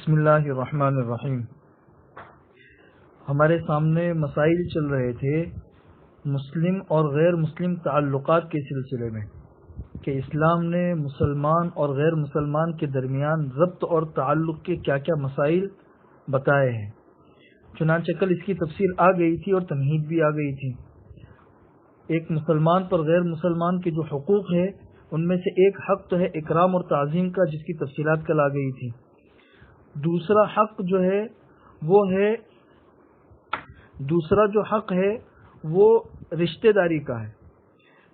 بسم اللہ الرحمن الرحیم۔ ہمارے سامنے مسائل چل رہے تھے مسلم اور غیر مسلم تعلقات کے سلسلے میں کہ اسلام نے مسلمان اور غیر مسلمان کے درمیان ربط اور تعلق کے کیا کیا مسائل بتائے ہیں۔ چنانچہ کل اس کی تفصیل آ گئی تھی اور تمہید بھی آ گئی تھی۔ ایک مسلمان پر غیر مسلمان کے جو حقوق ہے ان میں سے ایک حق تو ہے اکرام اور تعظیم کا، جس کی تفصیلات کل آ گئی تھی۔ دوسرا جو حق ہے وہ رشتہ داری کا ہے۔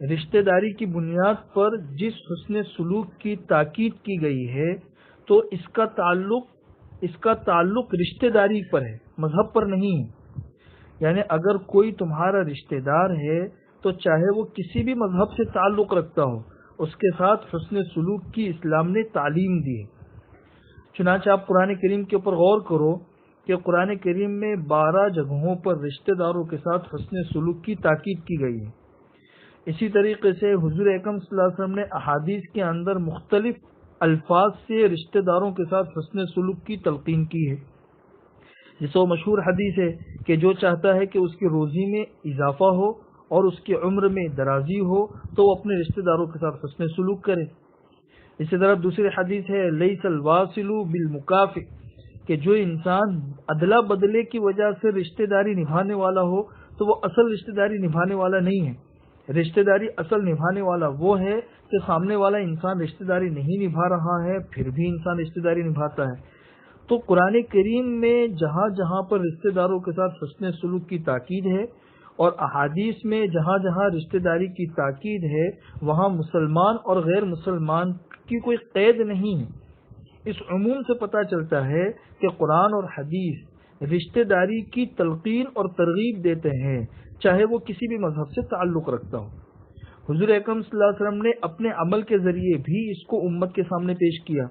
رشتہ داری کی بنیاد پر جس حسن سلوک کی تاکید کی گئی ہے تو اس کا تعلق رشتہ داری پر ہے، مذہب پر نہیں ہے۔ یعنی اگر کوئی تمہارا رشتہ دار ہے تو چاہے وہ کسی بھی مذہب سے تعلق رکھتا ہو، اس کے ساتھ حسن سلوک کی اسلام نے تعلیم دی ہے۔ چنانچہ آپ قرآن کریم کے اوپر غور کرو کہ قرآن کریم میں 12 جگہوں پر رشتہ داروں کے ساتھ حسن سلوک کی تاکید کی گئی ہے۔ اسی طریقے سے حضور اکرم صلی اللہ علیہ وسلم نے احادیث کے اندر مختلف الفاظ سے رشتہ داروں کے ساتھ حسن سلوک کی تلقین کی ہے۔ جسے وہ مشہور حدیث ہے کہ جو چاہتا ہے کہ اس کی روزی میں اضافہ ہو اور اس کی عمر میں درازی ہو تو وہ اپنے رشتہ داروں کے ساتھ حسن سلوک کرے۔ اسی طرح دوسری حدیث ہے لیس الواصل بالمکافئ، کہ جو انسان ادلا بدلے کی وجہ سے رشتہ داری نبھانے والا ہو تو وہ اصل رشتہ داری نبھانے والا نہیں ہے۔ رشتہ داری اصل نبھانے والا وہ ہے کہ سامنے والا انسان رشتہ داری نہیں نبھا رہا ہے پھر بھی انسان رشتہ داری نبھاتا ہے۔ تو قرآن کریم میں جہاں جہاں پر رشتہ داروں کے ساتھ حسن سلوک کی تاکید ہے اور احادیث میں جہاں جہاں رشتہ داری کی تاکید ہے وہاں مسلمان اور غیر مسلمان کی کوئی قید نہیں ہے۔ اس عموم سے پتہ چلتا ہے کہ قرآن اور حدیث رشتہ داری کی تلقین اور ترغیب دیتے ہیں، چاہے وہ کسی بھی مذہب سے تعلق رکھتا ہو۔ حضور اکرم صلی اللہ علیہ وسلم نے اپنے عمل کے ذریعے بھی اس کو امت کے سامنے پیش کیا۔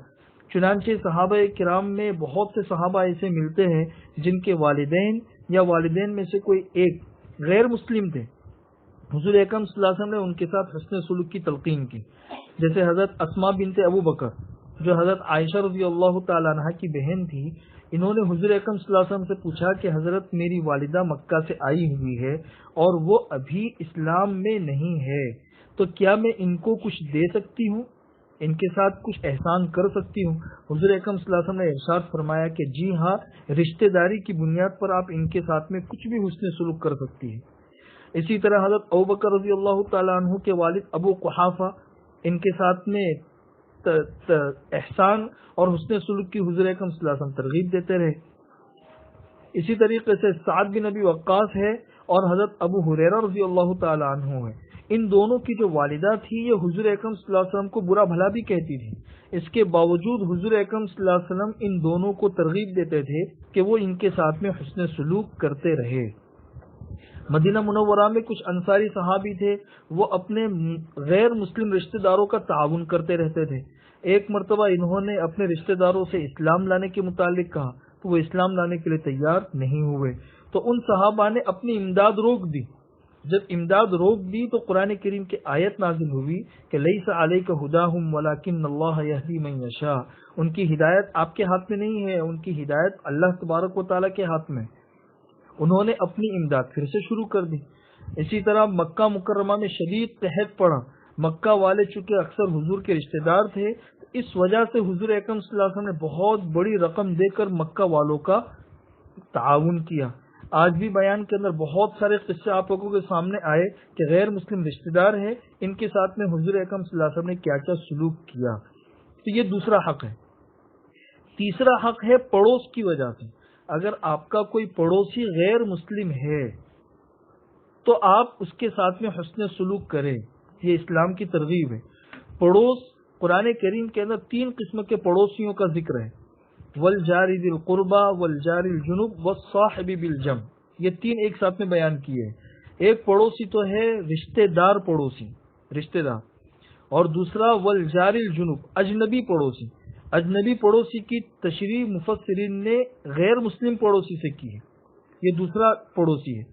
چنانچہ صحابہ کرام میں بہت سے صحابہ ایسے ملتے ہیں جن کے والدین یا والدین میں سے کوئی ایک غیر مسلم تھے۔ حضور اکرم صلی اللہ علیہ وسلم نے ان کے ساتھ حسن سلوک کی تلقین کی، جیسے حضرت اسماء بنت ابو بکر جو حضرت عائشہ رضی اللہ تعالیٰ عنہ کی بہن تھی۔ انہوں نے حضور اکرم صلی اللہ علیہ وسلم سے پوچھا کہ حضرت میری والدہ مکہ سے آئی ہوئی ہے اور وہ ابھی اسلام میں نہیں ہے، تو کیا میں ان کو کچھ دے سکتی ہوں، ان کے ساتھ کچھ احسان کر سکتی ہوں؟ حضور اکرم صلی اللہ علیہ وسلم نے ارشاد فرمایا کہ جی ہاں، رشتہ داری کی بنیاد پر آپ ان کے ساتھ میں کچھ بھی حسن سلوک کر سکتی ہیں۔ اسی طرح حضرت ابوبکر رضی اللہ تعالیٰ عنہ کے والد ابو قحافہ، ان کے ساتھ میں احسان اور حسن سلوک کی حضور اکرم صلی اللہ علیہ وسلم ترغیب دیتے رہے۔ اسی طریقے سے سعد بن ابی وقاص ہے اور حضرت ابو ہریرہ رضی اللہ تعالیٰ عنہ ہے۔ ان دونوں کی جو والدہ تھی یہ حضور اکرم صلی اللہ علیہ وسلم کو برا بھلا بھی کہتی تھی، اس کے باوجود حضور اکرم صلی اللہ علیہ وسلم ان دونوں کو ترغیب دیتے تھے کہ وہ ان کے ساتھ میں حسن سلوک کرتے رہے۔ مدینہ منورہ میں کچھ انصاری صحابی تھے، وہ اپنے غیر مسلم رشتہ داروں کا تعاون کرتے رہتے تھے۔ ایک مرتبہ انہوں نے اپنے رشتہ داروں سے اسلام لانے کے متعلق کہا تو وہ اسلام لانے کے لیے تیار نہیں ہوئے، تو ان صحابہ نے اپنی امداد روک دی۔ جب امداد روک دی تو قرآن کریم کی آیت نازل ہوئی کہ لیس علیک ھداھم ولکن اللہ یہدی من یشاء، ان کی ہدایت آپ کے ہاتھ میں نہیں ہے، ان کی ہدایت اللہ تبارک و تعالیٰ کے ہاتھ میں۔ انہوں نے اپنی امداد پھر سے شروع کر دی۔ اسی طرح مکہ مکرمہ میں شدید قحط پڑا۔ مکہ والے چونکہ اکثر حضور کے رشتہ دار تھے، اس وجہ سے حضور اکرم صلی اللہ علیہ وسلم نے بہت بڑی رقم دے کر مکہ والوں کا تعاون کیا۔ آج بھی بیان کے اندر بہت سارے قصے آپ لوگوں کے سامنے آئے کہ غیر مسلم رشتہ دار ہیں، ان کے ساتھ میں حضور اکرم صلی اللہ علیہ وسلم نے کیا کیا سلوک کیا۔ تو یہ دوسرا حق ہے۔ تیسرا حق ہے پڑوس کی وجہ سے۔ اگر آپ کا کوئی پڑوسی غیر مسلم ہے تو آپ اس کے ساتھ میں حسن سلوک کریں، یہ اسلام کی ترغیب ہے۔ پڑوس، قرآن کریم کے اندر 3 قسم کے پڑوسیوں کا ذکر ہے، والجار ذی القربى والجار الجنب والصاحب بالجنب، یہ 3 ایک ساتھ میں بیان کیے ہیں۔ ایک پڑوسی تو ہے رشتہ دار پڑوسی، رشتہ دار، اور دوسرا والجار الجنب، اجنبی پڑوسی۔ اجنبی پڑوسی کی تشریح مفسرین نے غیر مسلم پڑوسی سے کی ہے، یہ دوسرا پڑوسی ہے۔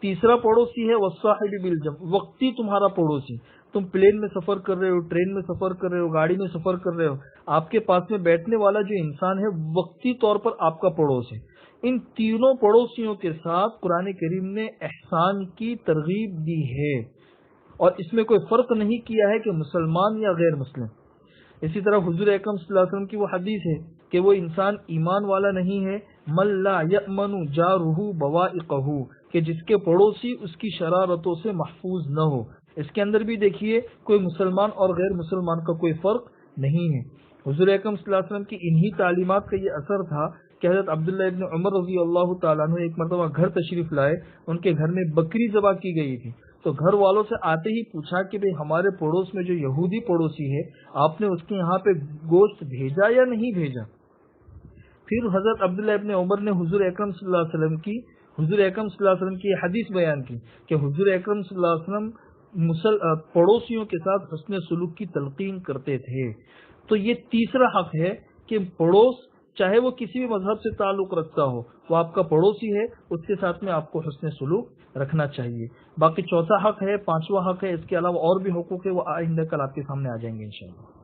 تیسرا پڑوسی ہے والصاحب بالجنب، وقتی تمہارا پڑوسی، تم پلین میں سفر کر رہے ہو، ٹرین میں سفر کر رہے ہو، گاڑی میں سفر کر رہے ہو، آپ کے پاس میں بیٹھنے والا جو انسان ہے وقتی طور پر آپ کا پڑوس ہے. ان تینوں پڑوسیوں کے ساتھ قرآن کریم نے احسان کی ترغیب دی ہے، اور اس میں کوئی فرق نہیں کیا ہے کہ مسلمان یا غیر مسلم. اسی طرح حضور اکرم صلی اللہ علیہ وسلم کی وہ حدیث ہے کہ وہ انسان ایمان والا نہیں ہے من لا یأمن جارہ بوائقہ، کہ جس کے پڑوسی اس کی شرارتوں سے محفوظ نہ ہو. اس کے اندر بھی دیکھیے کوئی مسلمان اور غیر مسلمان کا کوئی فرق نہیں ہے. حضور اکرم صلی اللہ علیہ وسلم کی انہی تعلیمات کا یہ اثر تھا کہ حضرت عبداللہ ابن عمر رضی اللہ تعالیٰ عنہ ایک مرتبہ گھر تشریف لائے. ان کے گھر میں بکری ذبح کی گئی تھی، تو گھر والوں سے آتے ہی پوچھا کہ بھئی ہمارے پڑوس میں جو یہودی پڑوسی ہے، آپ نے اس کے یہاں پہ گوشت بھیجا یا نہیں بھیجا؟ پھر حضرت عبداللہ ابن عمر نے حضور اکرم صلی اللہ علیہ وسلم کی یہ حدیث بیان کی کہ حضور اکرم صلی اللہ علیہ وسلم پڑوسیوں کے ساتھ حسن سلوک کی تلقین کرتے تھے. تو یہ تیسرا حق ہے کہ پڑوس چاہے وہ کسی بھی مذہب سے تعلق رکھتا ہو، وہ آپ کا پڑوسی ہے، اس کے ساتھ میں آپ کو حسن سلوک رکھنا چاہیے. باقی چوتھا حق ہے، پانچواں حق ہے، اس کے علاوہ اور بھی حقوق ہے، وہ آئندہ کل آپ کے سامنے آ جائیں گے انشاءاللہ.